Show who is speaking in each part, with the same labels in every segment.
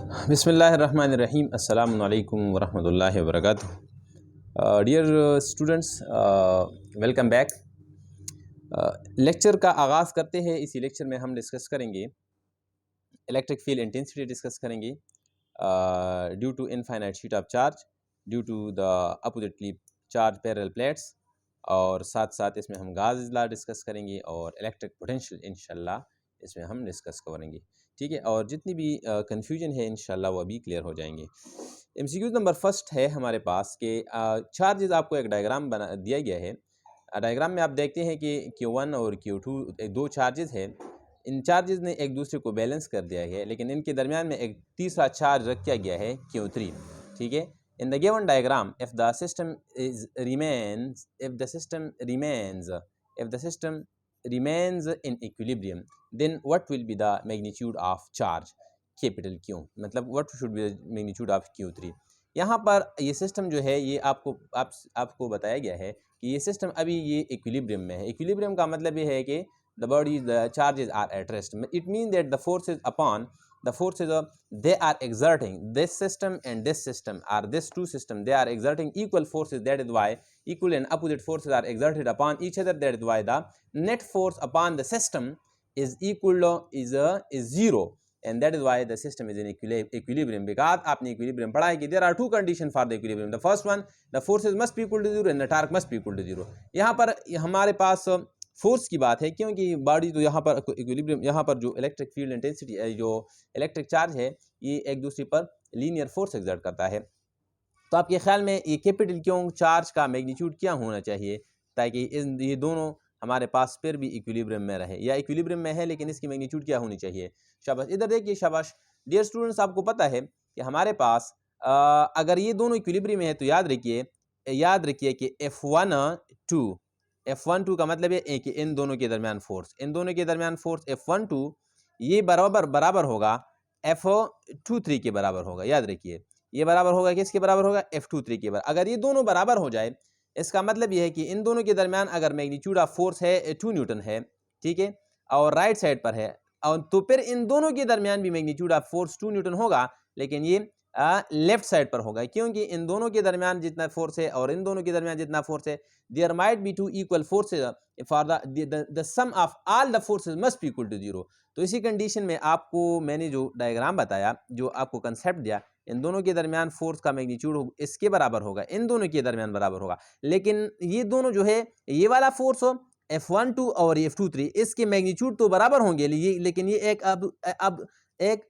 Speaker 1: बिस्मिल्लाहिर्रहमानिर्रहीम अस्सलामु अलैकुम वरहमतुल्लाहि वबरकातुहू। Dear students, welcome back. Lecture का आगाज़ करते हैं। इसी लेक्चर में हम डिस्कस करेंगे इलेक्ट्रिक फील्ड इंटेंसिटी डिस्कस करेंगे due to infinite sheet of charge due to the oppositely charged parallel plates, और साथ साथ इसमें हम गाज़ लॉ डिस्कस करेंगे और इलेक्ट्रिक पोटेंशियल इंशाल्लाह इसमें हम डिस्कस करेंगे। ठीक है, और जितनी भी कन्फ्यूजन है इंशाल्लाह वो अभी क्लियर हो जाएंगे। एमसीक्यू नंबर फर्स्ट है हमारे पास के चार्जेस। आपको एक डायग्राम बना दिया गया है। डायग्राम में आप देखते हैं कि Q1 और Q2 दो चार्जेस हैं। इन चार्जेस ने एक दूसरे को बैलेंस कर दिया है, लेकिन इनके दरमियान में एक तीसरा चार्ज रख दिया गया है Q3। ठीक है, in the given diagram, if the system remains in equilibrium, then what will be the magnitude of charge capital Q, मतलब what should be the magnitude of Q3। यहाँ पर ये सिस्टम जो है ये आपको बताया गया है कि ये सिस्टम अभी ये इक्विलिब्रियम में है। इक्विलिब्रियम का मतलब ये है कि the charges are at rest. It means that the forces they are exerting, this system and this system, or this two system, they are exerting equal forces. That is why equal and opposite forces are exerted upon each other. That is why the net force upon the system is is zero, and that is why the system is in equilibrium. Because आपने equilibrium पढ़ा है कि there are two conditions for the equilibrium. The first one, the forces must be equal to zero and the torque must be equal to zero. यहाँ पर हमारे पास force की बात है, क्योंकि बॉडी तो यहाँ पर इक्विलिब्रियम, यहाँ पर जो इलेक्ट्रिक फील्ड इंटेंसिटी जो इलेक्ट्रिक चार्ज है ये एक दूसरे पर लीनियर फोर्स एक्सर्ट करता है। तो आपके ख्याल में ये कैपिटल क्यों चार्ज का मैग्नीट्यूड क्या होना चाहिए ताकि ये दोनों हमारे पास फिर भी इक्विलिब्रियम में रहे, या इक्विलिब्रियम में है लेकिन इसकी मैग्नीट्यूड क्या होनी चाहिए। शाबाश, इधर देखिए, शाबाश डियर स्टूडेंट्स। आपको पता है कि हमारे पास अगर ये दोनों इक्विलिब्रियम में है तो याद रखिए कि F12 का मतलब है कि इन दोनों के दरमियान फोर्स F12 ये बराबर होगा F23 के बराबर होगा। याद रखिए, ये बराबर होगा किसके बराबर होगा? F23 के बराबर। अगर ये दोनों बराबर हो जाए इसका मतलब ये है कि इन दोनों के दरमियान अगर मैग्नीट्यूड ऑफ फोर्स है 2 न्यूटन है, ठीक है, और राइट साइड पर है, और तो फिर इन दोनों के दरमियान भी मैग्नीट्यूड ऑफ फोर्स 2 न्यूटन होगा, लेकिन ये लेफ्ट साइड पर होगा, क्योंकि इन दोनों के दरमियान जितना फोर्स है और इन दोनों के दरमियान जितना फोर्स है, there might be two equal forces for the sum of all the forces must be equal to zero. तो इसी कंडीशन में आपको मैंने जो डायग्राम बताया, जो आपको कंसेप्ट दिया, इन दोनों के दरमियान फोर्स का मैग्नीट्यूड इसके बराबर होगा, इन दोनों के दरमियान बराबर होगा, लेकिन ये दोनों जो है ये वाला फोर्स हो F12 और F23 इसके मैग्नीट्यूड तो बराबर होंगे, लेकिन ये एक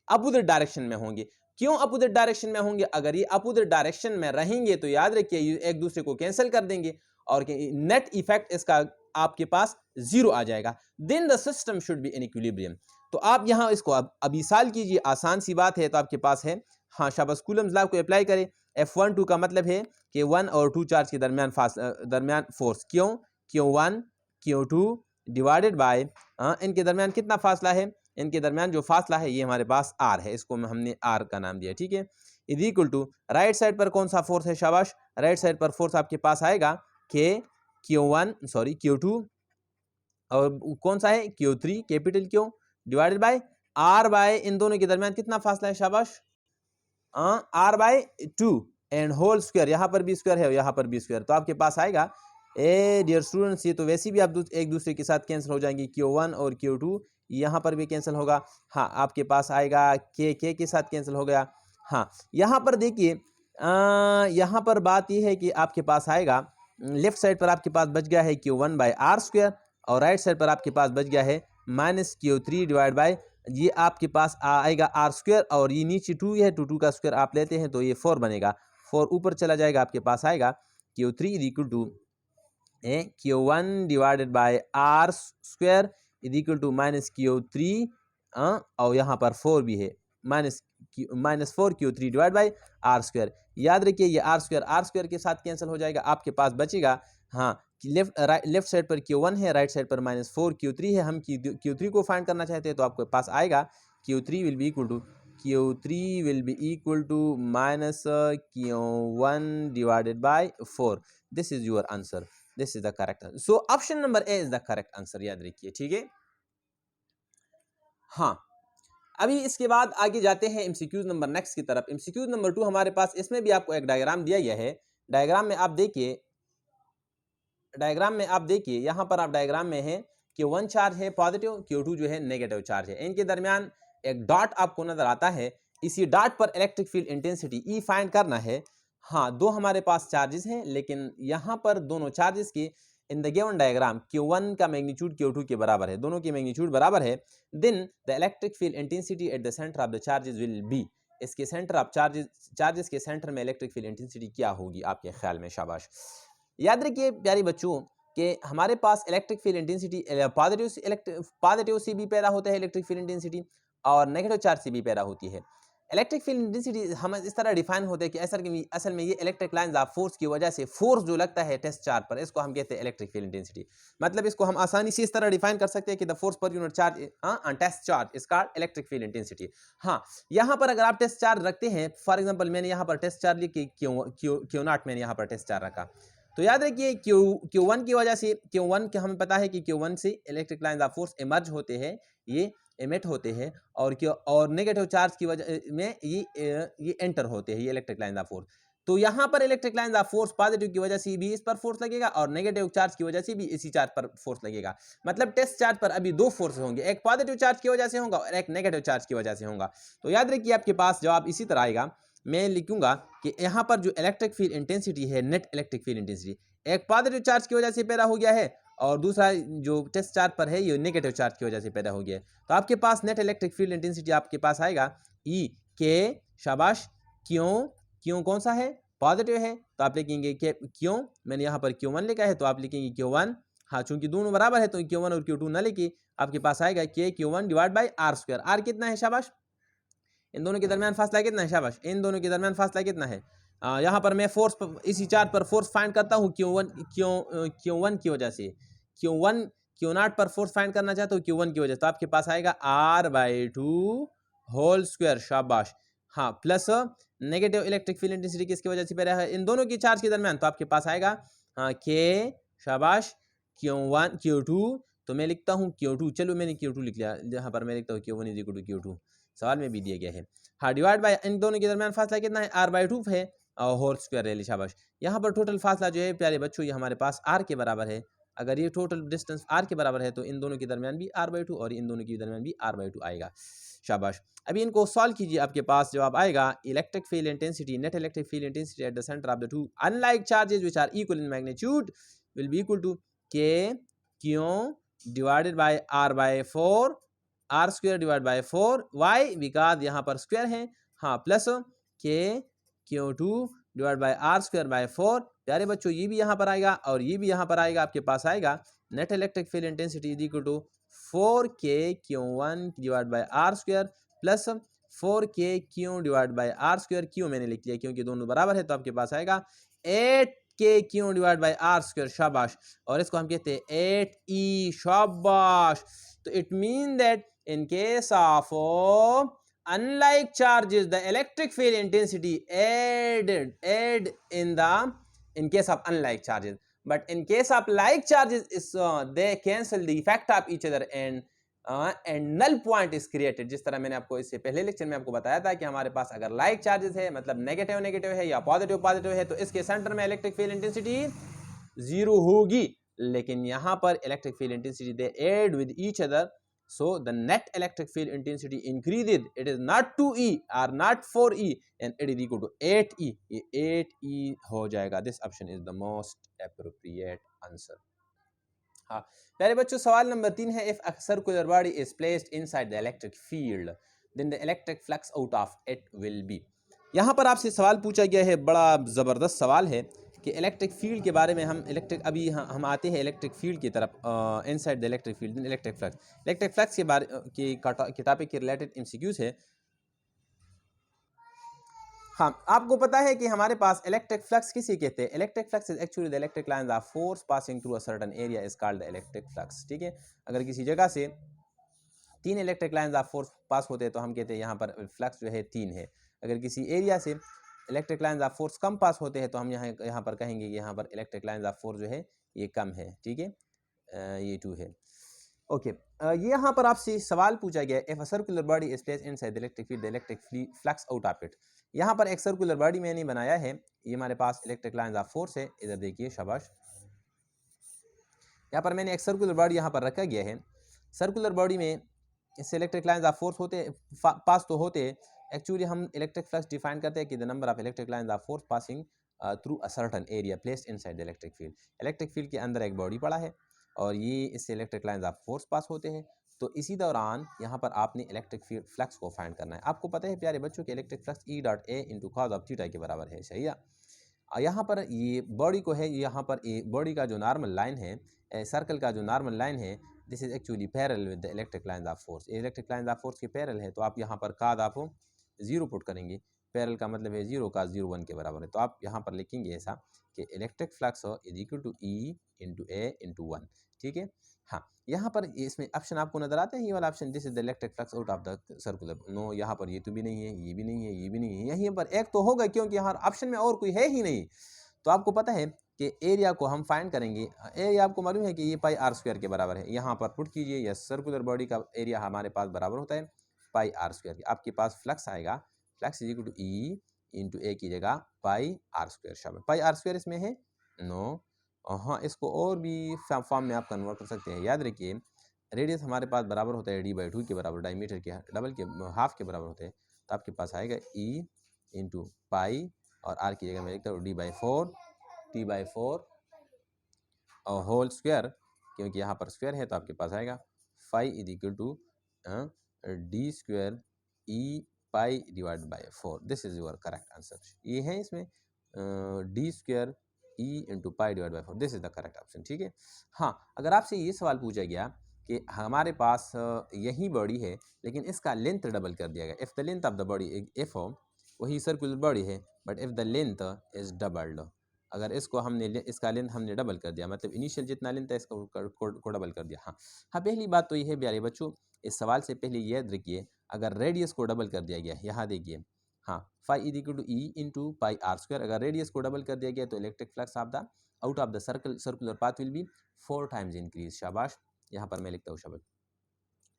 Speaker 1: अपोजिट डायरेक्शन में होंगे। क्यों अपोजिट डायरेक्शन में होंगे? अगर ये अपोजिट डायरेक्शन में रहेंगे तो याद रखिए ये एक दूसरे को कैंसिल कर देंगे और नेट इफेक्ट इसका आपके पास जीरो आ जाएगा। Then the system should be in equilibrium. तो आप यहाँ इसको अभी सॉल्व कीजिए, आसान सी बात है। तो आपके पास है, हाँ शाबाश, कूलम्स लॉ को अप्लाई करें। F12 का मतलब है कि 1 और 2 चार्ज के दरमियान force Q1 Q2 divided by इनके दरमियान कितना फासला है? इनके दरमियान जो फासला है ये हमारे पास R है, इसको हमने R का नाम दिया, ठीक है। Is equal to right side पर कौन सा फोर्स है? शाबाश, राइट साइड पर फोर्स आपके पास आएगा Q2, और कौन सा है? Q3 capital Q divided by R by इन दोनों के दरमियान कितना फासला है? शाबाश, R by 2 and whole square, यहाँ पर भी स्क्वायर है और यहाँ पर भी स्क्वायर, तो आपके पास आएगा डियर स्टूडेंट्स, ये तो वैसे भी आप एक दूसरे के साथ कैंसिल हो जाएंगे, Q1 और Q2 यहाँ पर भी कैंसिल होगा। हाँ, आपके पास आएगा K के साथ कैंसिल हो गया। हाँ, यहाँ पर देखिए, यहाँ पर बात यह है कि आपके पास आएगा लेफ्ट साइड पर आपके पास बच गया है Q1 बाय R स्क्वायर, और राइट साइड पर आपके पास बच गया है माइनस Q3 डिवाइड बाय ये आपके पास आएगा R स्क्वायर, और ये नीचे 2 है, 2 का स्क्वायर आप लेते हैं तो ये 4 बनेगा, 4 ऊपर चला जाएगा, आपके पास आएगा Q3 is equal to Q1 divided by R square is equal to minus Q3, और यहाँ पर 4 भी है, minus 4 Q3 divide by R square. याद रखिए ये R स्क्वायर के साथ कैंसिल हो जाएगा, आपके पास बचेगा, हाँ, लेफ्ट साइड पर Q1 है, राइट साइड पर माइनस 4 Q3 है। हम Q3 को फाइंड करना चाहते हैं तो आपके पास आएगा Q3 will be equal to minus Q1 divided by 4। This is your answer, this is the correct answer. So option number A is the correct answer, याद रखिए, ठीक है। हाँ, अभी इसके बाद आगे जाते हैं एमसीक्यूज नंबर नेक्स्ट की तरफ। एमसीक्यूज नंबर 2 हमारे पास, इसमें भी आपको एक डायग्राम दिया गया है। डायग्राम में आप देखिए, यहाँ पर आप डायग्राम में है Q1 चार्ज है पॉजिटिव, Q2 जो है नेगेटिव चार्ज है। इनके दरमियान एक डॉट आपको नजर आता है। इसी डॉट पर electric field intensity E find करना है। हाँ, दो हमारे पास चार्जेस हैं, लेकिन यहाँ पर दोनों चार्जेस की in the given diagram Q1 का मैग्नीट्यूड Q2 के बराबर है, दोनों की मैग्नीट्यूड बराबर है। Then the electric field intensity at the centre of the charges will be, इसके सेंटर ऑफ चार्जेस के सेंटर में इलेक्ट्रिक फील्ड इंटेंसिटी क्या होगी आपके ख्याल में? शाबाश। याद रखिए प्यारे बच्चों कि हमारे पास इलेक्ट्रिक फील्ड इंटेंसिटी पॉजिटिव से भी पैदा होता है इलेक्ट्रिक फील्ड इंटेंसिटी, और नेगेटिव चार्ज से भी पैदा होती है। इलेक्ट्रिक फील्ड इंटेंसिटी हम इस तरह डिफाइन होते हैं कि असल में ये इलेक्ट्रिक लाइंस ऑफ फोर्स की वजह से फोर्स जो लगता है टेस्ट चार्ज पर, इसको हम कहते हैं इलेक्ट्रिक फील्ड इंटेंसिटी। मतलब इसको हम आसानी से इस तरह डिफाइन कर सकते हैं कि the force per unit charge on test charge is called electric field intensity. हाँ, यहाँ पर अगर आप टेस्ट चार्ज रखते हैं, फॉर एग्जाम्पल मैंने यहाँ पर टेस्ट चार्ज लिखी Q0, मैंने यहाँ पर टेस्ट चार्ज रखा, तो याद रखिए Q1 की वजह से, Q1 के हमें पता है कि Q1 से electric lines of force emerge होते हैं, ये एमिट होते हैं, और नेगेटिव चार्ज की वजह में ये एंटर होते हैं, ये इलेक्ट्रिक लाइंस ऑफ फोर्स। तो यहाँ पर electric lines of force positive की वजह से भी इस पर फोर्स लगेगा, और नेगेटिव चार्ज की वजह से भी इसी चार्ज पर फोर्स लगेगा। मतलब टेस्ट चार्ज पर अभी दो फोर्स होंगे, एक पॉजिटिव चार्ज की वजह से होगा और एक नेगेटिव चार्ज की वजह से होगा। तो याद रखिए आपके पास जवाब इसी तरह आएगा। मैं लिखूंगा कि यहाँ पर जो इलेक्ट्रिक फील्ड इंटेंसिटी है, नेट इलेक्ट्रिक फील्ड इंटेंसिटी, एक पॉजिटिव चार्ज की वजह से पैदा हो गया है, और दूसरा जो टेस्ट चार्ज पर है ये नेगेटिव चार्ज की वजह से पैदा हो गया है। तो आपके पास नेट इलेक्ट्रिक फील्ड इंटेंसिटी आपके पास आएगा ई के, शाबाश, क्यों कौन सा है? पॉजिटिव है, तो आप लिखेंगे क्यों, मैंने यहाँ पर Q1 लिखा है तो आप लिखेंगे Q1। हाँ, चूंकि दोनों बराबर है तो Q1 और Q2 ना लिखिए, आपके पास आएगा के Q1 divide by R square. R कितना है? शाबाश। इन दोनों के दरमियान फासला कितना है? शाबाश। इन दोनों के दरमियान फासला कितना है? यहाँ पर मैं फोर्स, इसी चार्ज पर फोर्स फाइंड करता हूँ Q1 की वजह से, Q0 पर फोर्स फाइंड करना चाहता हूँ Q1 की वजह से, तो आपके पास आएगा R/2 होल स्क्वायर। शाबाश। हाँ, plus negative electric field intensity किसकी वजह से पैदा है? इन दोनों की चार्ज के दरमियान, तो आपके पास आएगा के, शाबाश, Q1 Q2, तो मैं लिखता हूँ Q2, चलो मैंने Q2 लिख लिया, जहाँ पर मैं लिखता हूँ Q1 is equal to Q2, सवाल में भी दिया गया है। हाँ, डिवाइड बाय इन दोनों के दरमियान फासला कितना है? R/2 है, और होल स्क्वायर ले ली। शाबाश। यहाँ पर टोटल फासला जो है प्यारे बच्चों, ये हमारे पास R के बराबर है। अगर ये टोटल डिस्टेंस R के बराबर है तो इन दोनों के दरमियान भी R/2 और इन दोनों के दरमियान भी R/2 आएगा। शाबाश। अभी इनको सॉल्व कीजिए, आपके पास जवाब आएगा electric field intensity, net electric field intensity at the centre of the two unlike charges which are equal in magnitude will be equal to Q divided by R/4, R square divide by 4, why because यहाँ पर square है। हाँ, plus Q2 divide by R square by 4। प्यारे बच्चों ये भी यहाँ पर आएगा और ये भी यहाँ पर आएगा, आपके पास आएगा net electric field intensity is equal to 4K Q1 divide by R square plus 4K Q divide by R square. Q मैंने लिख लिया क्योंकि दोनों बराबर है, तो आपके पास आएगा 8K Q divide by R square. शाबाश। और इसको हम कहते हैं 8E। शाबाश। तो it mean that in case of unlike charges the electric field intensity add in case of unlike charges, but in case of like charges is they cancel the effect of each other and null point is created। जिस तरह मैंने आपको इससे पहले lecture में आपको बताया था कि हमारे पास अगर लाइक चार्जेस है, मतलब नेगेटिव है या पॉजिटिव है, तो इसके सेंटर में इलेक्ट्रिक फील्ड इंटेंसिटी 0 होगी। लेकिन यहाँ पर electric field intensity they add with each other, so the net electric field intensity increases, it is not 2E or not 4E and it is equal to 8E। ये 8E हो जाएगा। this option is the most appropriate answer। हाँ प्यारे बच्चों, सवाल number 3 है if a circular body is placed inside the electric field then the electric flux out of it will be। यहाँ पर आपसे सवाल पूछा गया है, बड़ा ज़बरदस्त सवाल है कि इलेक्ट्रिक फील्ड के बारे में अभी हम आते हैं इलेक्ट्रिक फील्ड की तरफ। Inside the electric field electric flux के बारे की टॉपिक के रिलेटेड एमसीक्यूज है। हाँ, आपको पता है कि हमारे पास इलेक्ट्रिक फ्लक्स किसे कहते हैं? Electric flux is actually the electric lines of force passing through a certain area is called the electric flux. ठीक है, अगर किसी जगह से 3 electric lines of force pass होते हैं तो हम कहते हैं यहाँ पर फ्लक्स जो है 3 है। अगर किसी एरिया से इलेक्ट्रिक लाइंस ऑफ फोर्स कम पास होते हैं तो हम यहाँ पर कहेंगे कि यहाँ पर इलेक्ट्रिक लाइंस ऑफ फोर्स जो है ये कम है। ठीक है, ये 2 है। ओके, ये यहाँ पर आपसे सवाल पूछा गया है, if a circular body is placed inside the electric field the electric flux out of it. यहाँ पर एक सर्कुलर बॉडी मैंने बनाया है, ये हमारे पास इलेक्ट्रिक लाइंस ऑफ फोर्स है, इधर देखिए शाबाश। यहाँ पर मैंने एक सर्कुलर बॉडी यहाँ पर रखा गया है। सर्कुलर बॉडी में इससे इलेक्ट्रिक लाइंस ऑफ फोर्स होते पास तो होते, एक्चुअली हम इलेक्ट्रिक फ्लक्स डिफाइन करते हैं कि the number of electric lines of force passing through a certain area placed inside the electric field. Electric field के अंदर एक बॉडी पड़ा है और ये इससे electric lines of force pass होते हैं। तो इसी दौरान यहाँ पर आपने इलेक्ट्रिक फील्ड फ्लक्स को फाइंड करना है। आपको पता है प्यारे बच्चों के electric flux E dot A into cos of theta के बराबर है, सही है। यहाँ पर ये बॉडी को है, यहाँ पर बॉडी का जो नॉर्मल लाइन है, सर्कल का जो नॉर्मल लाइन है, this is actually parallel with the electric lines of force. Electric lines of force के पैरेलल है, तो आप यहाँ पर काद आप 0 पुट करेंगे। पैरेलल का मतलब है 0 का 0 1 के बराबर है, तो आप यहाँ पर लिखेंगे ऐसा कि electric flux is equal to E into A into 1, ठीक है। हाँ, यहाँ पर इसमें ऑप्शन आपको नजर आता है, ये वाला option, this is the electric flux out of the circular. No, यहाँ पर ये तो भी नहीं है, ये भी नहीं है, ये भी नहीं है, यहीं पर एक तो होगा क्योंकि यहाँ ऑप्शन में और कोई है ही नहीं। तो आपको पता है कि एरिया को हम फाइंड करेंगे। एरिया आपको मालूम है कि ये पाई आर स्क्वायर के बराबर है, यहाँ पर पुट कीजिए, या सर्कुलर बॉडी का एरिया हमारे पास बराबर होता है पाई आर स्क्वायर के। आपके पास फ्लक्स आएगा, flux is equal to E into A की जगह पाई आर स्क्वायर। शामिल पाई आर स्क्वायर इसमें है नो, हाँ इसको और भी फॉर्म में आप कन्वर्ट कर सकते हैं। याद रखिए रेडियस हमारे पास बराबर होता है d/2 के बराबर, डायमीटर के डबल के हाफ के बराबर होते हैं। तो आपके पास आएगा ई इंटू पाई और आर की जगह मैं लिखता हूँ d/4 t/4 और होल स्क्वायर, क्योंकि यहाँ पर स्क्वायर है तो आपके पास आएगा phi is equal to D square E pi divide by 4। This is your correct answer. ये है इसमें D square E into pi divide by 4, this is the correct option, ठीक है। हाँ, अगर आपसे ये सवाल पूछा गया कि हमारे पास यही बॉडी है लेकिन इसका लेंथ डबल कर दिया गया, if the length of the body, if वही सर्कुलर बॉडी है but if the length is doubled, अगर इसको हमने इसका लेंथ हमने डबल कर दिया, मतलब इनिशियल जितना लेंथ है इसको को डबल कर दिया। हाँ हाँ, पहली बात तो ये है प्यारे बच्चों, इस सवाल से पहले याद रखिए अगर रेडियस को डबल कर दिया गया, यहाँ देखिए, हाँ phi is equal to E into pi R square, अगर रेडियस को डबल कर दिया गया तो electric flux of the out of the circular path will be 4 times increase. शाबाश, यहाँ पर मैं लिखता हूँ शाबाश,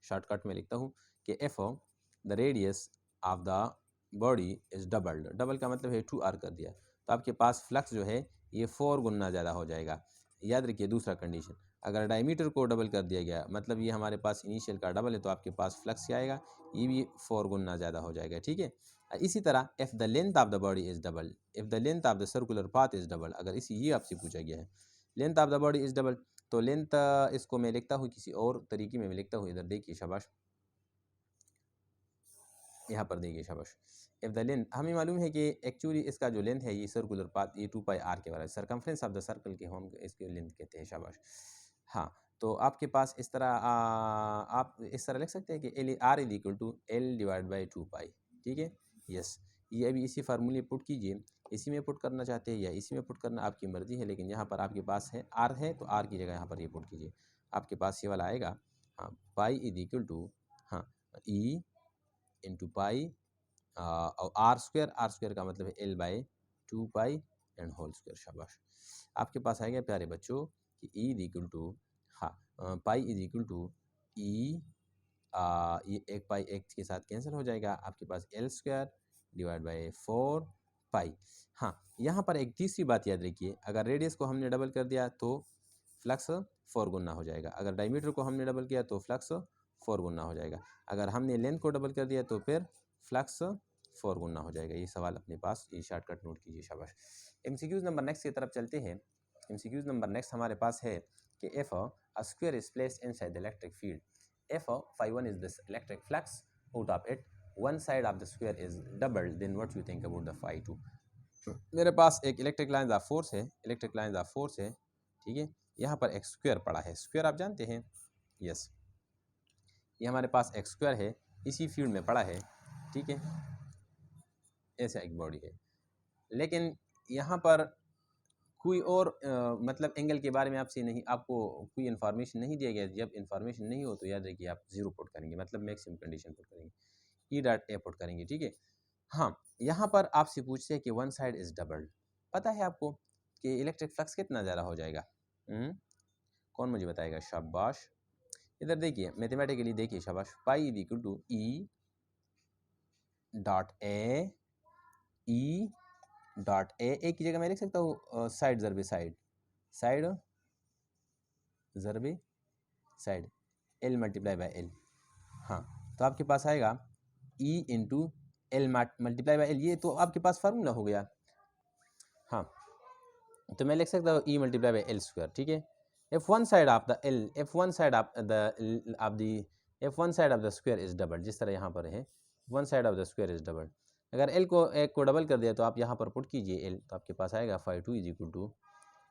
Speaker 1: शॉर्टकट में लिखता हूँ कि F the radius of the body is doubled, double का मतलब है 2r कर दिया, तो आपके पास फ्लक्स जो है ये 4 गुना ज़्यादा हो जाएगा। याद रखिए दूसरा कंडीशन, अगर डायमीटर को डबल कर दिया गया, मतलब ये हमारे पास इनिशियल का डबल है, तो आपके पास फ्लक्स क्या आएगा, ये भी 4 गुना ज़्यादा हो जाएगा, ठीक है। इसी तरह if the length of the body is double, if the length of the circular path is double, अगर इसी ये आपसे पूछा गया है length of the body is double, तो लेंथ इसको मैं लिखता हूँ किसी और तरीके में, मैं लिखता हूँ, इधर देखिए शाबाश, यहाँ पर देखिए शाबाश, इफ़ द लेंथ, हमें मालूम है कि एक्चुअली इसका जो लेंथ है ये सर्कुलर पाथ ये 2 पाई आर के बराबर, सरकमफ्रेंस ऑफ द सर्कल के हम इसके लेंथ कहते हैं, शाबाश। हाँ, तो आपके पास इस तरह आप इस तरह लिख सकते हैं कि L R is equal to L divide by 2 pi, ठीक है। यस, ये अभी इसी फार्मूले पुट कीजिए, इसी में पुट करना चाहते हैं या इसी में पुट करना आपकी मर्जी है, लेकिन यहाँ पर आपके पास है आर है तो आर की जगह यहाँ पर ये पुट कीजिए, आपके पास ये वाला आएगा। हाँ, पाई इज इक्वल टू, हाँ ई इंटू पाई और आर स्क्वायर का मतलब है L by 2 pi and whole square. शाबाश, आपके पास आएगा प्यारे बच्चों कि ई इज इक्वल टू, हाँ पाई इज इक्वल टू ई, ये एक पाई एक के साथ कैंसिल हो जाएगा, आपके पास एल स्क्वायर डिवाइड बाई 4 पाई। हाँ, यहाँ पर एक तीसरी बात याद रखिए, अगर रेडियस को हमने डबल कर दिया तो फ्लक्स 4 गुना हो जाएगा, अगर डायमीटर को हमने डबल किया तो फ्लक्स 4 गुना हो जाएगा, अगर हमने लेंथ को डबल कर दिया तो फिर फ्लक्स 4 गुना हो जाएगा। ये सवाल अपने पास, ये शॉर्टकट नोट कीजिए, शाबाश। एमसीक्यूज नंबर नेक्स्ट की तरफ चलते हैं। एमसीक्यूज नंबर नेक्स्ट हमारे पास है कि if a square is placed inside the electric field, if phi1 is this electric flux out of it, one side of the square is doubled, then what you think about the phi2? मेरे पास एक electric lines of force है, electric lines of force है, ठीक है। यहाँ पर एक square पड़ा है, स्क्वायर आप जानते हैं, यस, ये हमारे पास एक स्क्वायर है, इसी फील्ड में पड़ा है, ठीक है, ऐसा एक बॉडी है, लेकिन यहाँ पर कोई और मतलब एंगल के बारे में आपसे नहीं, आपको कोई इन्फॉर्मेशन नहीं दिया गया। जब इन्फॉर्मेशन नहीं हो तो याद रखिए आप 0 पुट करेंगे, मतलब मैक्सिमम कंडीशन पुट करेंगे, ई डॉट ए पुट करेंगे, ठीक है। हाँ, यहाँ पर आपसे पूछते हैं कि वन साइड इज डबल्ड, पता है आपको कि इलेक्ट्रिक फ्लक्स कितना ज़्यादा हो जाएगा? कौन मुझे बताएगा? शाबाश, इधर देखिए मैथमेटिकली देखिए शाबाश, phi is equal to E dot A, E dot A की जगह मैं लिख सकता हूँ साइड ज़रबे साइड, साइड ज़रबे side, L multiply by L. हाँ, तो आपके पास आएगा E into L multiply by L, ये तो आपके पास फार्मूला हो गया। हाँ, तो मैं लिख सकता हूँ ई मल्टीप्लाई बाई एल स्क्वायर, ठीक है। if one side of the L, if one side of the square is double, जिस तरह यहाँ पर है one side of the square is double, अगर L को एक को डबल कर दिया तो आप यहाँ पर पुट कीजिए L, तो आपके पास आएगा phi 2 is equal to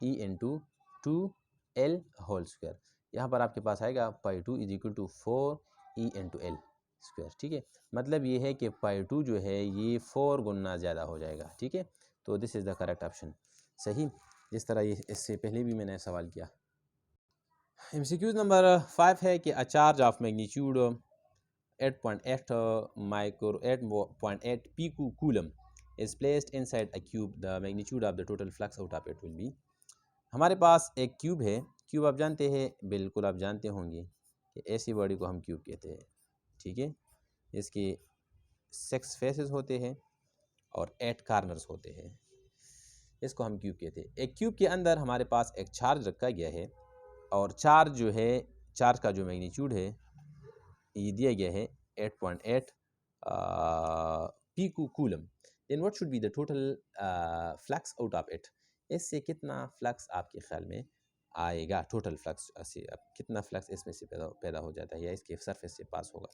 Speaker 1: E into 2L whole square. यहाँ पर आपके पास आएगा phi 2 is equal to 4E into L square, ठीक है। मतलब ये है कि phi 2 जो है ये 4 गुना ज़्यादा हो जाएगा, ठीक है। तो this is the correct option, सही, जिस तरह ये इससे पहले भी मैंने सवाल किया। MCQ नंबर 5 है कि a charge of magnitude 8.8 pico coulomb is placed inside a cube, the magnitude of the total flux out of it will be. हमारे पास एक क्यूब है, क्यूब आप जानते हैं, बिल्कुल आप जानते होंगे कि ऐसी बॉडी को हम क्यूब कहते हैं, ठीक है। इसके 6 फेसेस होते हैं और 8 कार्नर्स होते हैं, इसको हम क्यूब कहते हैं। एक क्यूब के अंदर हमारे पास एक चार्ज रखा गया है और चार्ज जो है, चार्ज का जो मैग्नीट्यूड है ये दिया गया है 8.8 pico coulomb. Then what should be the total flux out of it, इससे कितना फ्लक्स आपके ख्याल में आएगा, टोटल फ्लक्स से कितना फ्लक्स इसमें से पैदा हो जाता है या इसके सरफेस से पास होगा।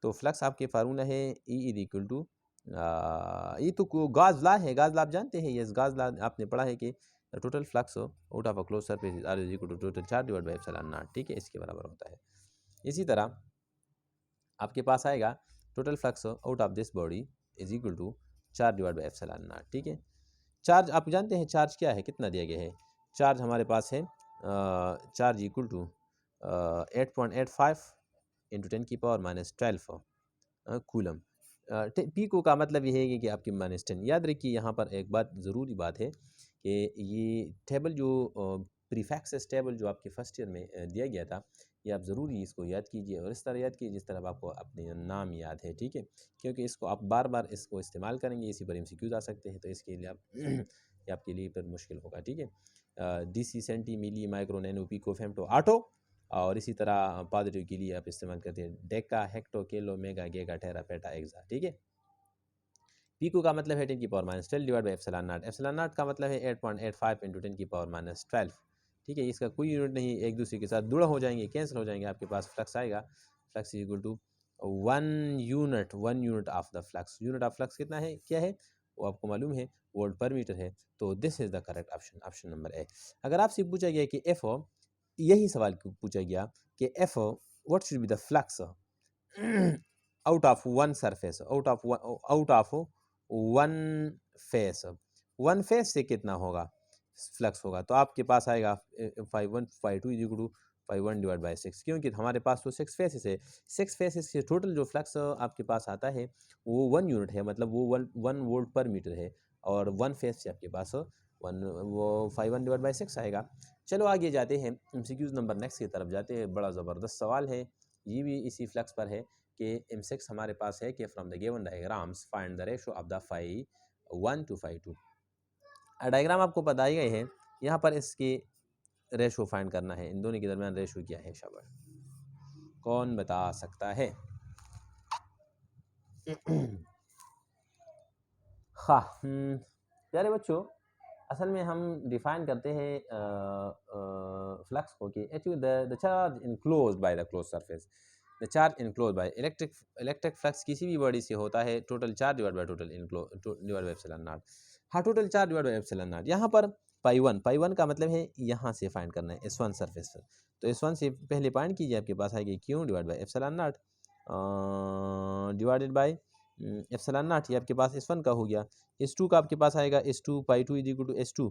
Speaker 1: तो फ्लक्स आपके फार्मूला है E इज इक्वल टू, ये तो गाज लॉ है, गाज लॉ आप जानते हैं, यस गाज लॉ आपने पढ़ा है कि total flux out of a close surface are is equal to total charge divide by epsilon naught, ठीक है, इसके बराबर होता है। इसी तरह आपके पास आएगा total flux out of this body is equal to charge divide by epsilon naught, ठीक है। चार्ज आप जानते हैं चार्ज क्या है, कितना दिया गया है, चार्ज हमारे पास है चार्ज इक्वल टू 8.85 इंटू 10 की पावर माइनस 12 कूलम। पीको का मतलब ये है कि आपकी -10। याद रखिए यहाँ पर एक बात ज़रूरी बात है कि ये टेबल जो प्रीफिक्सेस टेबल जो आपके फर्स्ट ईयर में दिया गया था, ये आप ज़रूरी इसको याद कीजिए और इस तरह याद कीजिए जिस तरह आपको अपने नाम याद है, ठीक है, क्योंकि इसको आप बार बार इसको इस्तेमाल करेंगे, इसी पर MCQs आ सकते हैं, तो इसके लिए आप ये आपके लिए फिर मुश्किल होगा, ठीक है। DC centi milli micro nano pico femto atto, और इसी तरह पॉजिटिव के लिए आप इस्तेमाल करते हैं deca hecto kilo mega giga tera peta exa, ठीक है। पीको का मतलब है 10 की power -12 divide by epsilon naught, epsilon naught का मतलब है 8.85 इंटू 10 की पावर -12, ठीक है। इसका कोई यूनिट नहीं, एक दूसरे के साथ जुड़ा हो जाएंगे, कैंसिल हो जाएंगे, आपके पास फ्लक्स आएगा, flux equal to 1 unit of the flux. Unit of flux कितना है, क्या है वो आपको मालूम है, वोल्ट पर मीटर है। तो this is the correct option, option number ए। अगर आपसे पूछा गया कि एफ, यही सवाल पूछा गया कि F what should be the flux out of one surface, out of one face, one face से कितना होगा फ्लक्स होगा, तो आपके पास आएगा 5 1 5 2 is equal to 5 1 divide by 6, क्योंकि हमारे पास तो 6 फेसेस है, 6 फेसेस से टोटल जो फ्लक्स आपके पास आता है वो 1 यूनिट है, मतलब वो 1 वोल्ट पर मीटर है, और 1 फेस से आपके पास 1 वो 5 1 डिवाइड बाई 6 आएगा। चलो आगे जाते हैं, MCQs नंबर नेक्स्ट की तरफ जाते हैं। बड़ा ज़बरदस्त सवाल है, ये भी इसी फ्लक्स पर है कि M6 हमारे पास है कि from the given diagrams find the ratio of the phi 1 to phi 2। Diagram आपको बताई गई है, यहाँ पर इसकी रेशो फाइंड करना है, इन दोनों के दरमियान रेशो क्या है, शाबाश, कौन बता सकता है? हाँ, प्यारे बच्चों, असल में हम डिफाइन करते हैं फ्लक्स को कि the charge enclosed by the close surface, the charge enclosed by electric flux किसी भी बॉडी से होता है total charge divide by total divide by epsilon naught. हाँ, total charge divide by epsilon naught. यहाँ पर पाई वन का मतलब है यहाँ से फाइंड करना है S1 सरफेस पर, तो S1 से पहले पॉइंट कीजिए, आपके पास आएगी Q divide by epsilon not divided by epsilon not, ये आपके पास S1 का हो गया। S2 का आपके पास आएगा S2 pi 2 is equal to S2।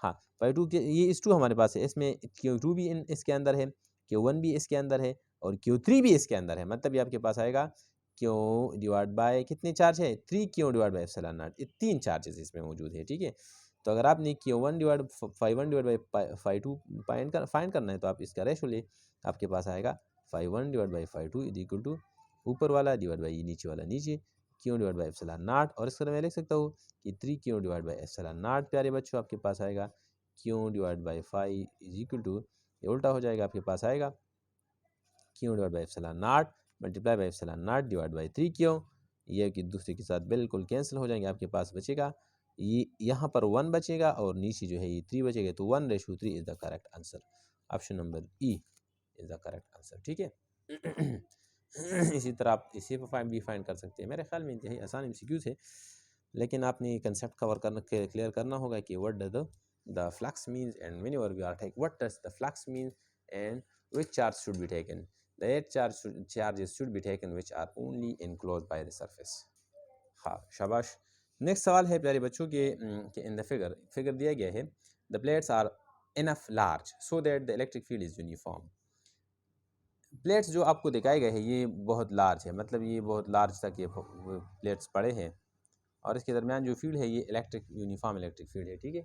Speaker 1: हाँ, पाई 2 के ये S2 हमारे पास है, इसमें Q2 भी इसके अंदर है, Q1 भी इसके अंदर है और Q3 भी इसके अंदर है, मतलब ये आपके पास आएगा Q डिवाइड बाय कितने चार्ज है, 3Q divide by epsilon not, ये 3 चार्जेस इसमें मौजूद है, ठीक है। तो अगर आपने Q1 divide phi 1 divide by phi 2 find करना है तो आप इसका रेशो ले, आपके पास आएगा φ1 divide by φ2 is equal to ऊपर वाला डिवाइड बाई नीचे वाला नीचे Q divide by epsilon naught, और इस तरह मैं लिख सकता हूँ कि 3 Q divide by epsilon naught प्यारे बच्चों आपके पास आएगा Q divide by phi is equal to, ये उल्टा हो जाएगा, आपके पास आएगा Q divide by epsilon naught multiply by epsilon naught divide by 3 Q, ये कि दूसरे के साथ बिल्कुल कैंसिल हो जाएंगे, आपके पास बचेगा ये यहाँ पर 1 बचेगा और नीचे जो है ये 3 बचेगा, तो 1:3 is the correct answer. Option number E is the correct answer. ठीक है इसी तरह आप इसे भी फाइंड कर सकते हैं। मेरे ख्याल में इंतहाई आसान एमसीक्यूज है, लेकिन आपने कंसेप्ट कवर करना क्लियर करना होगा कि what does the flux means and whenever we are take what does the flux means and which charge should be taken. The 8 charges should be taken which are only enclosed by the surface. हाँ शाबाश। Next सवाल है प्यारे बच्चों के in the figure दिया गया है the plates are enough large so that the electric field is uniform. Plates जो आपको दिखाए गए हैं ये बहुत लार्ज है, मतलब ये बहुत लार्ज तक ये प्लेट्स पड़े हैं और इसके दरमियान जो फील्ड है ये यूनिफॉर्म इलेक्ट्रिक फील्ड है। ठीक है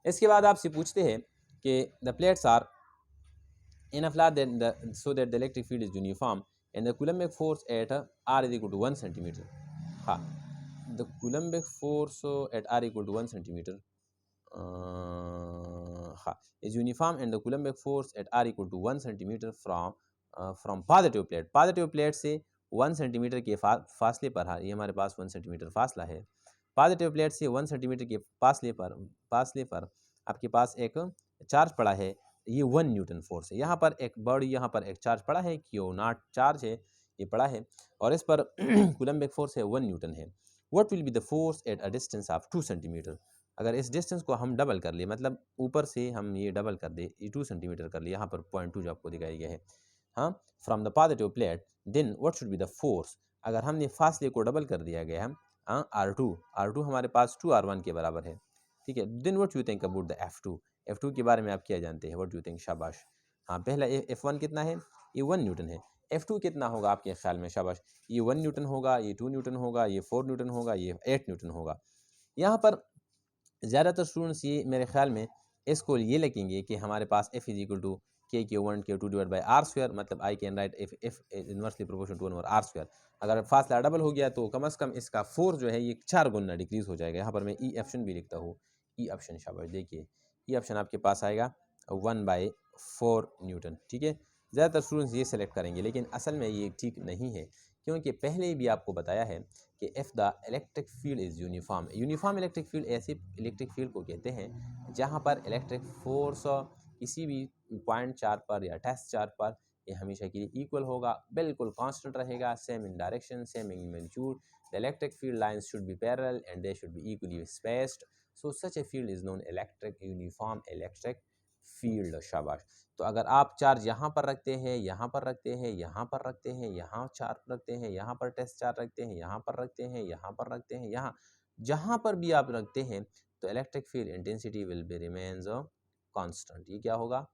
Speaker 1: इसके बाद आपसे पूछते हैं कि the plates are enough large so that the electric field is uniform and the Coulombic force at r is equal to 1 centimeter. हाँ the Coulombic force at r equal to 1 centimeter हाँ is uniform and the Coulombic force at r equal to 1 centimeter from positive plate से 1 centimetre के फासले पर, हाँ ये हमारे पास 1 centimetre फासला है, पॉजिटिव प्लेट से 1 सेंटीमीटर के फासले पर आपके पास एक चार्ज पड़ा है, ये 1 न्यूटन फोर्स है। यहाँ पर एक बॉडी, यहाँ पर एक चार्ज पड़ा है, क्यू नॉट चार्ज है ये पड़ा है और इस पर कूलम्बिक फोर्स है 1 न्यूटन है। What will be the force at a distance of 2 centimetre. अगर इस डिस्टेंस को हम डबल कर लिए, मतलब ऊपर से हम ये डबल कर दे, ये 2 सेंटीमीटर कर लिए, यहाँ पर 0.2 जो आपको दिखाई गया है, हाँ from the positive plate, then what should be the force. अगर हमने फासले को डबल कर दिया गया है, R2 हमारे पास 2R1 के बराबर है। ठीक है, then what you think about the F2 के बारे में आप क्या जानते हैं, व्हाट यू थिंक। शाबाश, हाँ पहला F1 कितना है, ये 1 न्यूटन है। F2 कितना होगा आपके ख्याल में, शाबाश, ये 1 न्यूटन होगा, ये 2 न्यूटन होगा, ये 4 न्यूटन होगा, ये 8 न्यूटन होगा। यहाँ पर ज़्यादातर स्टूडेंट्स ये मेरे ख्याल में इसको ये लिखेंगे कि हमारे पास F is equal to K1 K2 divide by R square, मतलब I can write F inversely proportional to 1 over R square. अगर फासला डबल हो गया तो कम से कम इसका फोर्स जो है ये 4 गुना डिक्रीज हो जाएगा। यहाँ पर मैं ई ऑप्शन भी लिखता हूँ, ई ऑप्शन, शाबाश, देखिए ई ऑप्शन आपके पास आएगा 1/4 न्यूटन। ठीक है, ज़्यादातर स्टूडेंट्स ये सेलेक्ट करेंगे, लेकिन असल में ये ठीक नहीं है, क्योंकि पहले भी आपको बताया है कि if the electric field is uniform electric field ऐसे इलेक्ट्रिक फील्ड को कहते हैं जहाँ पर इलेक्ट्रिक फोर्स किसी भी पॉइंट चार्ज पर या टेस्ट चार्ज पर ये हमेशा के लिए इक्वल होगा, बिल्कुल कांस्टेंट रहेगा, same in direction, same in magnitude. The electric field lines should be parallel and they should be equally spaced, so such a field is known uniform electric field. शाबाश। तो अगर आप चार्ज यहाँ पर रखते हैं, यहाँ पर रखते हैं, यहाँ पर रखते हैं, यहाँ चार्ज रखते हैं, यहाँ पर टेस्ट चार्ज रखते हैं, यहाँ पर रखते हैं, यहाँ पर रखते हैं, यहाँ जहाँ पर भी आप रखते हैं, तो electric field intensity will be remains constant. ये क्या होगा,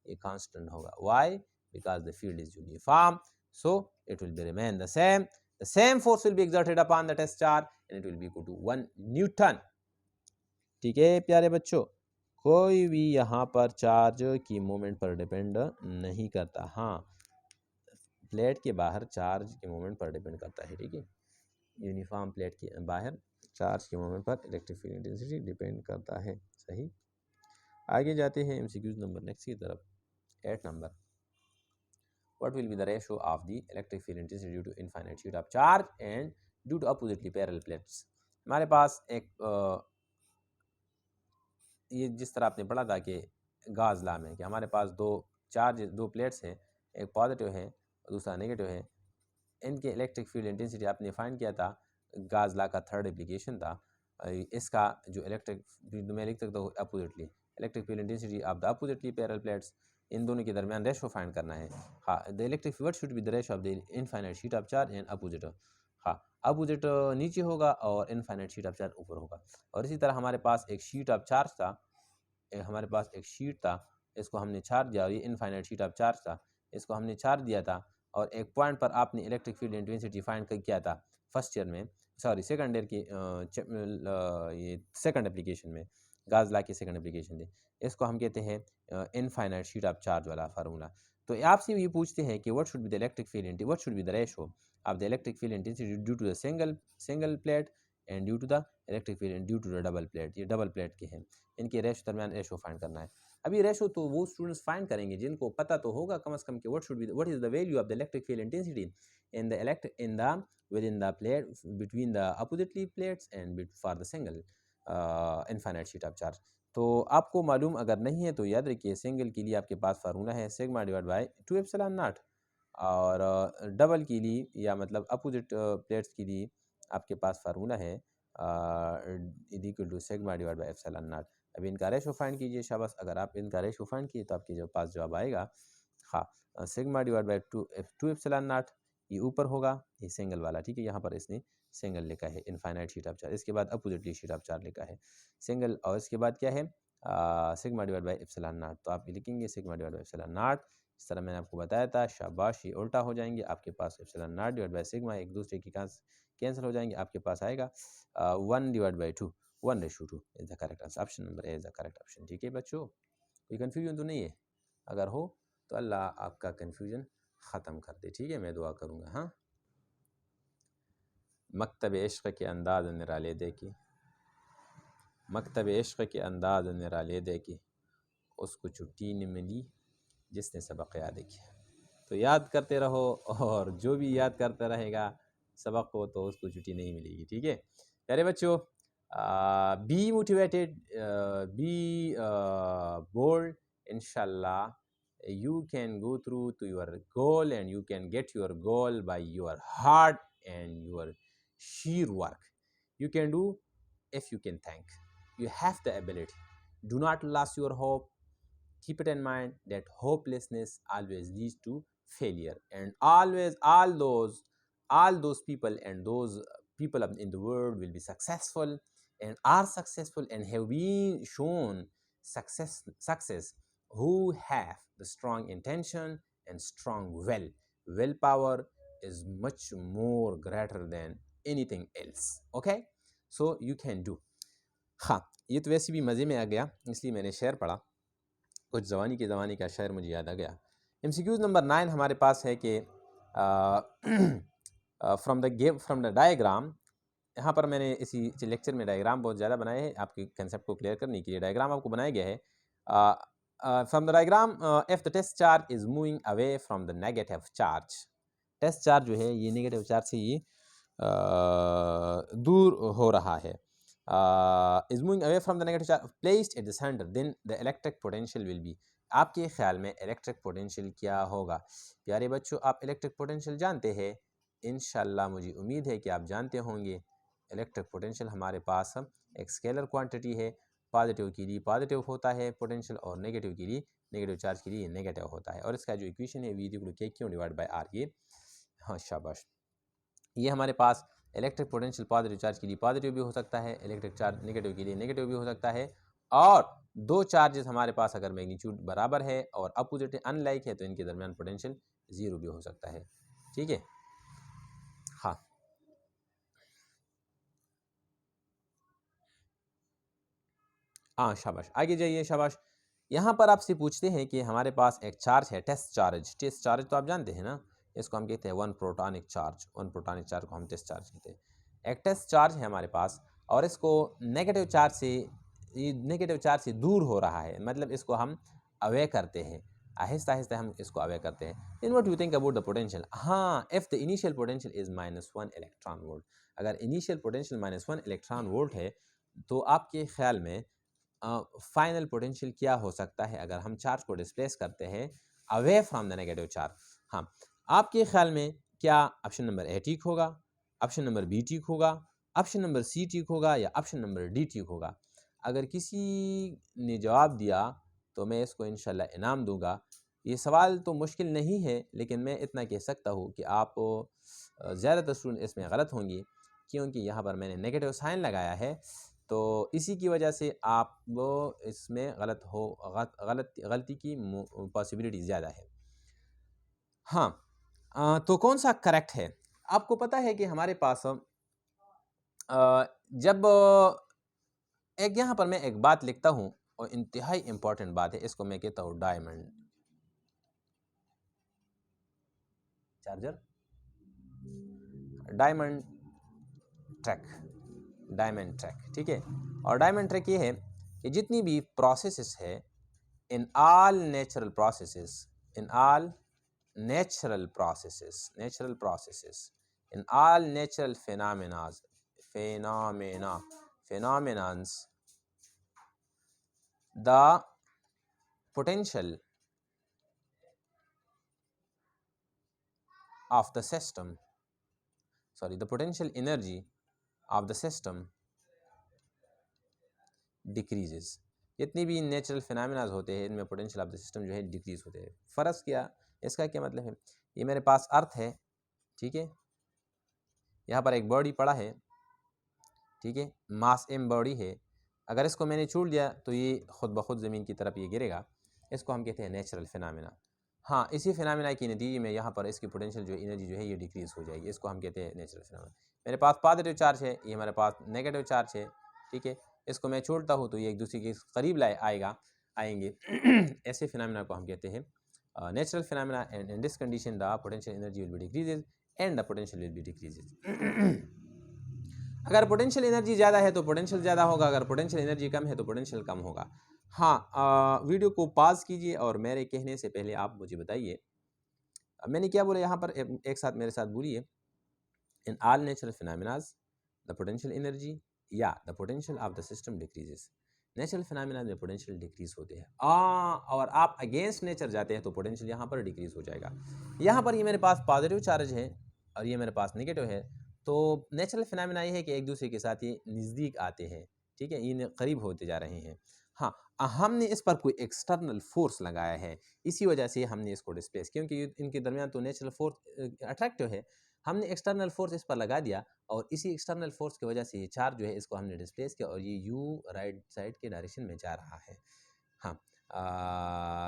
Speaker 1: ये कांस्टेंट होगा। Why? Because the field is uniform, so it will be remain the same. The same force will be exerted upon the test charge and it will be equal to 1 Newton. ठीक है प्यारे बच्चों, कोई भी यहाँ पर charge की movement पर डिपेंड नहीं करता। हाँ, प्लेट के बाहर चार्ज के मूवमेंट पर डिपेंड करता है। ठीक है, यूनिफॉर्म प्लेट के बाहर चार्ज के मूवमेंट पर इलेक्ट्रिक फील्ड इंटेंसिटी डिपेंड करता है। सही, आगे जाते हैं एमसीक्यूज नंबर नेक्स्ट की तरफ। 8 number, what will be the ratio of the electric field intensity due to infinite sheet of charge and due to oppositely parallel plates। हमारे पास एक ये जिस तरह आपने पढ़ा था कि गाज लॉ में कि हमारे पास दो प्लेट्स हैं, एक पॉजिटिव है और दूसरा नेगेटिव है, इनके इलेक्ट्रिक फील्ड इंटेंसिटी आपने फाइंड किया था, गाज लॉ का थर्ड एप्लीकेशन था। इसका जो इलेक्ट्रिक फील्ड मैं लिख सकता हूँ oppositely, electric field intensity of the oppositely parallel plates, इन दोनों के दरमियान रेशो फाइंड करना है। हाँ, the electric field should be the ratio of the infinite sheet of charge and opposite. हाँ, अपोजिट नीचे होगा और इनफाइनाइट शीट ऑफ चार्ज ऊपर होगा। और इसी तरह हमारे पास एक शीट ऑफ चार्ज था, हमारे पास एक शीट था, इसको हमने चार्ज दिया, ये इनफाइनाइट शीट ऑफ चार्ज था, इसको हमने चार्ज दिया था और एक पॉइंट पर आपने इलेक्ट्रिक फील्ड इंटेंसिटी फाइंड किया था फर्स्ट ईयर में, सॉरी सेकंड ईयर की ये सेकंड एप्लीकेशन में, गाज ला की सेकंड एप्लीकेशन दें। इसको हम कहते हैं इनफाइनाइट शीट ऑफ चार्ज वाला फार्मूला। तो आपसे ये पूछते हैं कि what should be the electric field intensity, what should be the ratio of the electric field intensity due to the single plate and due to the electric field due to the double plate. ये double plate के हैं, इनके ratio दरमियान ratio find करना है। अभी ratio तो वो स्टूडेंट्स फाइंड करेंगे जिनको पता तो होगा कम से कम कि what is the value of the electric field intensity in the within the plate between the oppositely plates and for the single infinite sheet of charge। तो आपको मालूम अगर नहीं है तो याद रखिए, सिंगल के लिए आपके पास फार्मूला है sigma divide by 2 epsilon naught, और डबल के लिए या मतलब अपोजिट प्लेट्स के लिए आपके पास फार्मूला है equal to sigma divide by epsilon naught. अभी इनका रेशो फाइंड कीजिए शाबाश, अगर आप इनका रेशो फाइंड किए तो आपके पास जवाब आएगा हाँ sigma divide by 2 epsilon not, ये ऊपर होगा ये सिंगल वाला, ठीक है, यहाँ पर इसने सिंगल लिखा है इनफाइनाइट शीट ऑफ चार्ज, इसके बाद अपोजिटली शीट ऑफ चार्ज लिखा है सिंगल, और इसके बाद क्या है sigma divide by epsilon not. तो आप लिखेंगे sigma divide by epsilon not, इस तरह मैंने आपको बताया था। शाबाश, ये उल्टा हो जाएंगे, आपके पास epsilon naught divide by sigma एक दूसरे की कैंसिल हो जाएंगे, आपके पास आएगा 1 divide by 2, 1:2 is the correct answer. Option number A is the correct option. ठीक है बच्चों, कोई कन्फ्यूजन तो नहीं है? अगर हो तो अल्लाह आपका कन्फ्यूजन ख़त्म कर दे, ठीक है, मैं दुआ करूँगा। हाँ, मकतब इश्क़ के अंदाज़ निराले देखी, मकतब इश्क़ के अंदाज़ निराले देखी, उसको छुट्टी नहीं मिली जिसने सबक याद किया। तो याद करते रहो, और जो भी याद करता रहेगा सबक को तो उसको छुट्टी नहीं मिलेगी। ठीक है प्यारे बच्चों, बी मोटिवेटेड, बी बोल्ड, इंशाल्लाह you can go through to your goal and you can get your goal by your heart and your sheer work. You can do if you can think. You have the ability. Do not lose your hope. Keep it in mind that hopelessness always leads to failure, and always all those people and those people in the world will be successful and are successful and have been shown success who have the strong intention and strong willpower is much more greater than anything else. Okay, so you can do। हाँ, ये तो वैसे भी मज़े में आ गया इसलिए मैंने शेर पढ़ा, कुछ ज़माने का शेर मुझे याद आ गया। MCQ नंबर 9 हमारे पास है कि फ्रॉम द डायग्राम, यहाँ पर मैंने इसी लेक्चर में डायग्राम बहुत ज़्यादा बनाए हैं आपके कंसेप्ट को क्लियर करने के लिए। डायग्राम आपको बनाया गया है from the diagram if the test charge is moving away from the negative charge. Test charge जो है ये नेगेटिव चार्ज से ये दूर हो रहा है, is moving away from the negative charge placed at the center, then the electric potential will be। आपके ख्याल में इलेक्ट्रिक पोटेंशियल क्या होगा? प्यारे बच्चों, आप इलेक्ट्रिक पोटेंशियल जानते हैं, इंशाल्लाह मुझे उम्मीद है कि आप जानते होंगे। इलेक्ट्रिक पोटेंशियल हमारे पास एक स्केलर क्वांटिटी है, पॉजिटिव के लिए पॉजिटिव होता है पोटेंशियल और नेगेटिव के लिए नेगेटिव चार्ज के लिए नेगेटिव होता है, और इसका जो इक्वेशन है V=K डिवाइड बाई R। ये हाँ शाबाश, ये हमारे पास इलेक्ट्रिक पोटेंशियल पॉजिटिव चार्ज के लिए पॉजिटिव भी हो सकता है, इलेक्ट्रिक चार्ज नेगेटिव के लिए नेगेटिव भी हो सकता है, और दो चार्जेस हमारे पास अगर मैग्नीट्यूड बराबर है और अपोजिट अनलाइक है तो इनके दरमियान पोटेंशियल जीरो भी हो सकता है। ठीक है, हाँ शाबाश, आगे जाइए शाबाश। यहाँ पर आपसे पूछते हैं कि हमारे पास एक चार्ज है टेस्ट चार्ज। टेस्ट चार्ज तो आप जानते हैं ना, इसको हम कहते हैं वन प्रोटॉनिक चार्ज। वन प्रोटॉनिक चार्ज को हम टेस्ट चार्ज कहते हैं। एक टेस्ट चार्ज है हमारे पास और इसको नेगेटिव चार्ज से दूर हो रहा है, मतलब इसको हम अवे करते हैं, आहिस्ता आहिस्ता हम इसको अवे करते हैं। In what you think about the potential? हाँ, if the initial potential is -1 electron volt, अगर इनिशियल पोटेंशियल -1 इलेक्ट्रॉन वोल्ट है तो आपके ख्याल में फाइनल पोटेंशियल क्या हो सकता है अगर हम चार्ज को डिस्प्लेस करते हैं away from the negative charge? हाँ, आपके ख्याल में क्या ऑप्शन नंबर ए ठीक होगा, ऑप्शन नंबर बी ठीक होगा, ऑप्शन नंबर सी ठीक होगा, या ऑप्शन नंबर डी ठीक होगा? अगर किसी ने जवाब दिया तो मैं इसको इंशाल्लाह इनाम दूंगा। ये सवाल तो मुश्किल नहीं है, लेकिन मैं इतना कह सकता हूँ कि आप ज़्यादातर स्टूडेंट इसमें गलत होंगे, क्योंकि यहाँ पर मैंने नेगेटिव साइन लगाया है, तो इसी की वजह से आप वो इसमें गलती की पॉसिबिलिटी ज़्यादा है। हाँ, तो कौन सा करेक्ट है? आपको पता है कि हमारे पास जब एक यहाँ पर मैं एक बात लिखता हूँ और इंतहाई इंपॉर्टेंट बात है, इसको मैं कहता हूँ diamond charger, diamond track, diamond track, ठीक है। और डायमंड ट्रैक ये है कि जितनी भी प्रोसेसेस है इन all natural processes, in all natural processes, natural processes, in all natural phenomenons, the potential of the system, the potential energy of the system decreases. जितनी भी नेचुरल फिनोमेनाज होते हैं इनमें पोटेंशियल ऑफ द सिस्टम जो है decrease होते हैं। फ़र्ज़ क्या, इसका क्या मतलब है, ये मेरे पास अर्थ है, ठीक है, यहाँ पर एक बॉडी पड़ा है, ठीक है, मास एम बॉडी है, अगर इसको मैंने छोड़ दिया तो ये खुद ब खुद ज़मीन की तरफ ये गिरेगा, इसको हम कहते हैं नेचुरल फिनोमेना। हाँ, इसी फिनोमेना के नतीजे में यहाँ पर इसकी पोटेंशियल जो एनर्जी जो है ये डिक्रीज़ हो जाएगी, इसको हम कहते हैं नेचुरल फिनोमेना। मेरे पास पॉजिटिव चार्ज है, ये हमारे पास नेगेटिव चार्ज है, ठीक है, इसको मैं छोड़ता हूँ तो ये एक दूसरे के करीब आएंगे ऐसे फिनोमेना को हम कहते हैं natural phenomena. And in this condition the potential energy will be decreases and the potential will be decreases. अगर पोटेंशियल एनर्जी ज़्यादा है तो पोटेंशियल ज़्यादा होगा, अगर पोटेंशियल एनर्जी कम है तो पोटेंशियल कम होगा। हाँ, वीडियो को पॉज कीजिए और मेरे कहने से पहले आप मुझे बताइए मैंने क्या बोला यहाँ पर, एक साथ मेरे साथ बोलिए, in all natural phenomenas the potential energy या the potential of the system decreases. Natural phenomena में पोटेंशियल डिक्रीज होते हैं, और आप अगेंस्ट नेचर जाते हैं तो पोटेंशियल यहाँ पर डिक्रीज हो जाएगा। यहाँ पर ये मेरे पास पॉजिटिव चार्ज है और ये मेरे पास नेगेटिव है, तो नेचुरल फिनोमेना ये है कि एक दूसरे के साथ ये नज़दीक आते हैं, ठीक है, ये करीब होते जा रहे हैं। हाँ, हमने इस पर कोई एक्सटर्नल फोर्स लगाया है, इसी वजह से हमने इसको डिस्प्लेस, क्योंकि इनके दरमियान तो नेचुरल फोर्स अट्रैक्टिव है, हमने एक्सटर्नल फोर्स इस पर लगा दिया और इसी एक्सटर्नल फोर्स की वजह से ये चार्ज जो है इसको हमने डिस्प्लेस किया और ये यू राइट साइड के डायरेक्शन में जा रहा है। हाँ,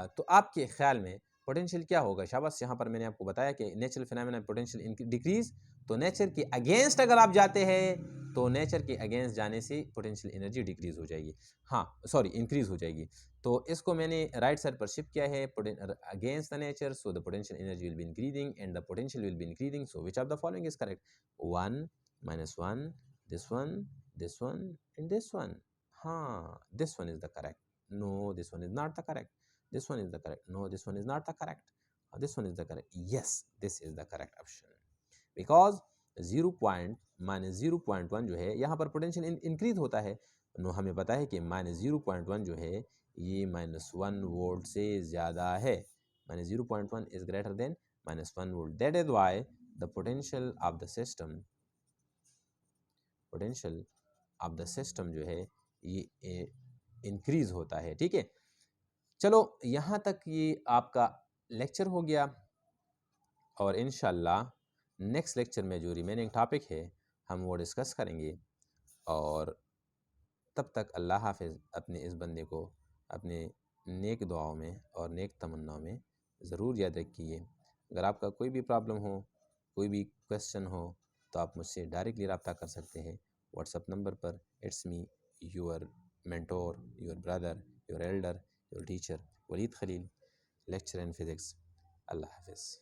Speaker 1: तो आपके ख्याल में पोटेंशियल क्या होगा? शाबाश, यहाँ पर मैंने आपको बताया कि नेचुरल फिनोमेना पोटेंशियल डिक्रीज, तो नेचर के अगेंस्ट अगर आप जाते हैं तो नेचर के अगेंस्ट जाने से पोटेंशियल एनर्जी डिक्रीज हो जाएगी, हाँ सॉरी इंक्रीज हो जाएगी। तो इसको मैंने राइट साइड पर शिफ्ट किया है against the nature, so the potential energy will be increasing and the potential will be increasing, so which of the following is correct? 1 -1, this one, this one and this one. हाँ, this one is the correct. No, this one is not the correct. This one is the correct. No, this one is not the correct. This one is the correct. Yes, this is the correct option. Because 0 point minus 0.1 जो है यहाँ पर potential increase होता है, no हमें पता है कि -0.1 जो है ये -1 वोल्ट से ज़्यादा है, -0.1 is greater than -1 volt. That is why the potential of the system जो है ये इंक्रीज होता है, ठीक है। चलो यहाँ तक ये आपका लेक्चर हो गया और इंशाल्लाह नेक्स्ट लेक्चर में जो रिमेनिंग टॉपिक है हम वो डिस्कस करेंगे, और तब तक अल्लाह हाफिज़। अपने इस बंदे को अपने नेक दुआओं में और नेक तमन्नाओं में ज़रूर याद रखिए। अगर आपका कोई भी प्रॉब्लम हो, कोई भी क्वेश्चन हो, तो आप मुझसे डायरेक्टली रब्ता कर सकते हैं व्हाट्सअप नंबर पर। It's me your mentor, your brother, your elder, your teacher Waleed Khalil, lecture in physics. अल्लाह हाफिज़।